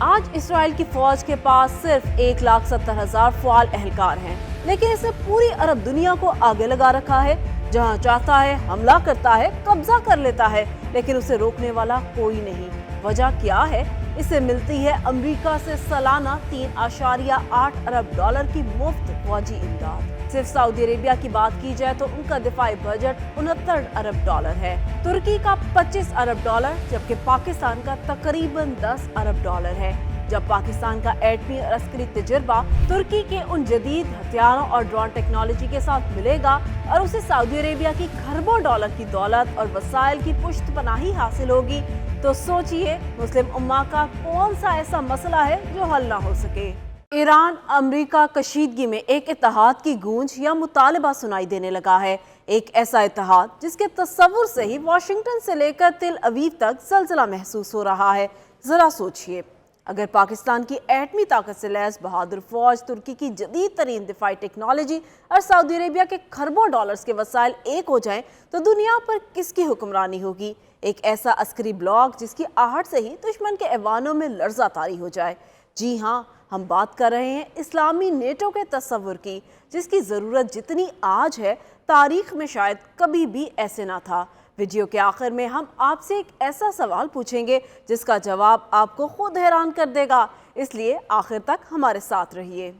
آج اسرائیل کی فوج کے پاس صرف 1,70,000 فعال اہلکار ہیں، لیکن اس نے پوری عرب دنیا کو آگے لگا رکھا ہے۔ جہاں چاہتا ہے حملہ کرتا ہے، قبضہ کر لیتا ہے، لیکن اسے روکنے والا کوئی نہیں۔ وجہ کیا ہے؟ اسے ملتی ہے امریکہ سے سالانہ 3.8 ارب ڈالر کی مفت فوجی امداد۔ صرف سعودی عربیہ کی بات کی جائے تو ان کا دفاعی بجٹ 69 ارب ڈالر ہے، ترکی کا 25 ارب ڈالر، جبکہ پاکستان کا تقریباً 10 ارب ڈالر ہے۔ جب پاکستان کا ایٹمی اور عسکری تجربہ ترکی کے ان جدید ہتھیاروں اور ڈرون ٹیکنالوجی کے ساتھ ملے گا اور اسے سعودی عربیہ کی کھربوں ڈالر کی دولت اور وسائل کی پشت پناہی حاصل ہوگی، تو سوچئے مسلم امہ کا کون سا ایسا مسئلہ ہے جو حل نہ ہو سکے۔ ایران امریکہ کشیدگی میں ایک اتحاد کی گونج یا مطالبہ سنائی دینے لگا ہے، ایک ایسا اتحاد جس کے تصور سے ہی واشنگٹن سے لے کر تل اویو تک زلزلہ محسوس ہو رہا ہے۔ ذرا سوچئے، اگر پاکستان کی ایٹمی طاقت سے لیس بہادر فوج، ترکی کی جدید ترین دفاعی ٹیکنالوجی اور سعودی عربیہ کے کھربوں ڈالرز کے وسائل ایک ہو جائیں تو دنیا پر کس کی حکمرانی ہوگی؟ ایک ایسا عسکری بلاک جس کی آہٹ سے ہی دشمن کے ایوانوں میں لرزہ طاری ہو جائے۔ جی ہاں، ہم بات کر رہے ہیں اسلامی نیٹو کے تصور کی، جس کی ضرورت جتنی آج ہے تاریخ میں شاید کبھی بھی ایسے نہ تھا۔ ویڈیو کے آخر میں ہم آپ سے ایک ایسا سوال پوچھیں گے جس کا جواب آپ کو خود حیران کر دے گا، اس لیے آخر تک ہمارے ساتھ رہیے۔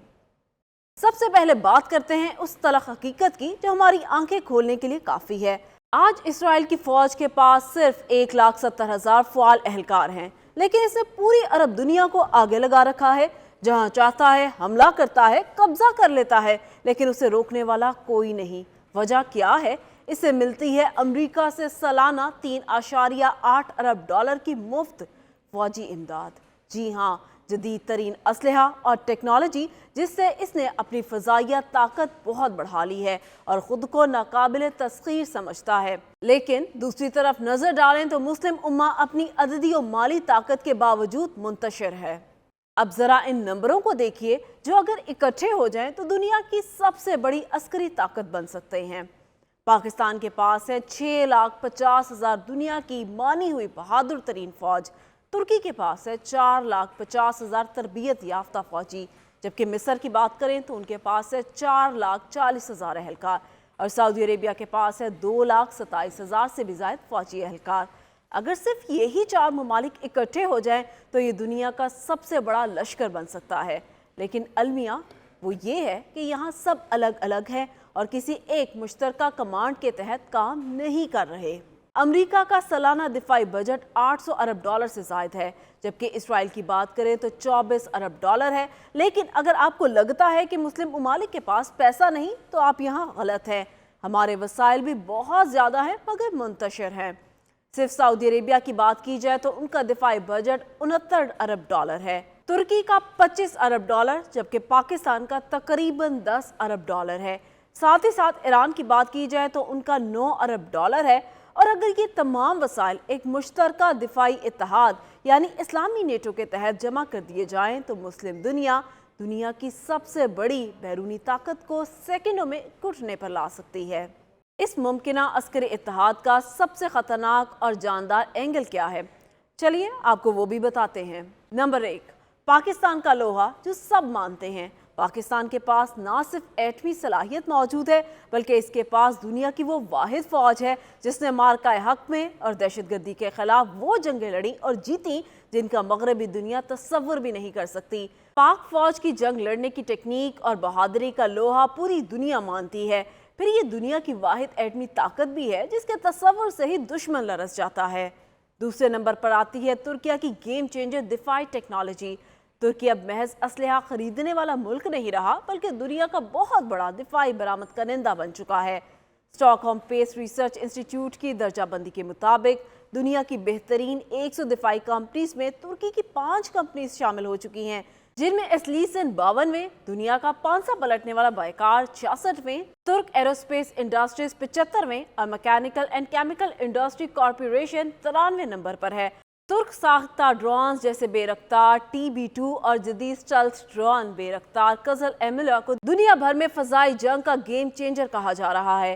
سب سے پہلے بات کرتے ہیں اس تلخ حقیقت کی جو ہماری آنکھیں کھولنے کے لیے کافی ہے۔ آج اسرائیل کی فوج کے پاس صرف 1,70,000 فعال اہلکار ہیں، لیکن اس نے پوری عرب دنیا کو آگے لگا رکھا ہے۔ جہاں چاہتا ہے حملہ کرتا ہے، قبضہ کر لیتا ہے، لیکن اسے روکنے والا کوئی نہیں۔ وجہ کیا ہے؟ اسے ملتی ہے امریکہ سے سالانہ 3.8 ارب ڈالر کی مفت فوجی امداد۔ جی ہاں، جدید ترین اسلحہ اور ٹیکنالوجی جس سے اس نے اپنی فضائیہ طاقت بہت بڑھا لی ہے اور خود کو ناقابل تسخیر سمجھتا ہے۔ لیکن دوسری طرف نظر ڈالیں تو مسلم امہ اپنی عددی و مالی طاقت کے باوجود منتشر ہے۔ اب ذرا ان نمبروں کو دیکھیے جو اگر اکٹھے ہو جائیں تو دنیا کی سب سے بڑی عسکری طاقت بن سکتے ہیں۔ پاکستان کے پاس ہے 6,50,000 دنیا کی مانی ہوئی بہادر ترین فوج، ترکی کے پاس ہے 4,50,000 تربیت یافتہ فوجی، جبکہ مصر کی بات کریں تو ان کے پاس ہے 4,40,000 اہلکار اور سعودی عربیہ کے پاس ہے 2,27,000 سے بھی زائد فوجی اہلکار۔ اگر صرف یہی 4 ممالک اکٹھے ہو جائیں تو یہ دنیا کا سب سے بڑا لشکر بن سکتا ہے، لیکن المیہ وہ یہ ہے کہ یہاں سب الگ الگ ہیں اور کسی ایک مشترکہ کمانڈ کے تحت کام نہیں کر رہے۔ امریکہ کا سالانہ دفاعی بجٹ 800 ارب ڈالر سے زائد ہے، جبکہ اسرائیل کی بات کریں تو 24 ارب ڈالر ہے۔ لیکن اگر آپ کو لگتا ہے کہ مسلم ممالک کے پاس پیسہ نہیں تو آپ یہاں غلط ہیں۔ ہمارے وسائل بھی بہت زیادہ ہیں مگر منتشر ہیں۔ صرف سعودی عربیہ کی بات کی جائے تو ان کا دفاعی بجٹ 69 ارب ڈالر ہے، ترکی کا 25 ارب ڈالر، جبکہ پاکستان کا تقریباً 10 ارب ڈالر ہے۔ ساتھ ہی ساتھ ایران کی بات کی جائے تو ان کا 9 ارب ڈالر ہے، اور اگر یہ تمام وسائل ایک مشترکہ دفاعی اتحاد یعنی اسلامی نیٹو کے تحت جمع کر دیے جائیں تو مسلم دنیا کی سب سے بڑی بیرونی طاقت کو سیکنڈوں میں گھٹنے پر لا سکتی ہے۔ اس ممکنہ عسکری اتحاد کا سب سے خطرناک اور جاندار اینگل کیا ہے؟ چلیے آپ کو وہ بھی بتاتے ہیں۔ نمبر 1، پاکستان کا لوہا جو سب مانتے ہیں۔ پاکستان کے پاس نہ صرف ایٹمی صلاحیت موجود ہے بلکہ اس کے پاس دنیا کی وہ واحد فوج ہے جس نے مارکہ حق میں اور دہشت گردی کے خلاف وہ جنگیں لڑیں اور جیتیں جن کا مغربی دنیا تصور بھی نہیں کر سکتی۔ پاک فوج کی جنگ لڑنے کی ٹیکنیک اور بہادری کا لوہا پوری دنیا مانتی ہے۔ پھر یہ دنیا کی واحد ایٹمی طاقت بھی ہے جس کے تصور سے ہی دشمن لرز جاتا ہے۔ دوسرے نمبر پر آتی ہے ترکیہ کی گیم چینجر دفاعی ٹیکنالوجی۔ ترکی اب محض اسلحہ خریدنے والا ملک نہیں رہا بلکہ دنیا کا بہت بڑا دفاعی برآمد کنندہ بن چکا ہے۔ اسٹاک ہوم پیس ریسرچ انسٹی ٹیوٹ کی درجہ بندی کے مطابق دنیا کی بہترین 100 دفاعی کمپنیز میں ترکی کی 5 کمپنیز شامل ہو چکی ہیں، جن میں ایسلیسن 52ویں، دنیا کا پانسا پلٹنے والا بائیکار 66ویں، ترک ایروسپیس انڈسٹریز 75ویں اور mechanical and chemical industry corporation 93ویں نمبر پر ہے۔ ترک ساختہ ڈرونز جیسے بیرکتار TB2 اور جدید اسٹیلتھ ڈرون بیرکتار قزل ایملہ کو دنیا بھر میں فضائی جنگ کا گیم چینجر کہا جا رہا ہے۔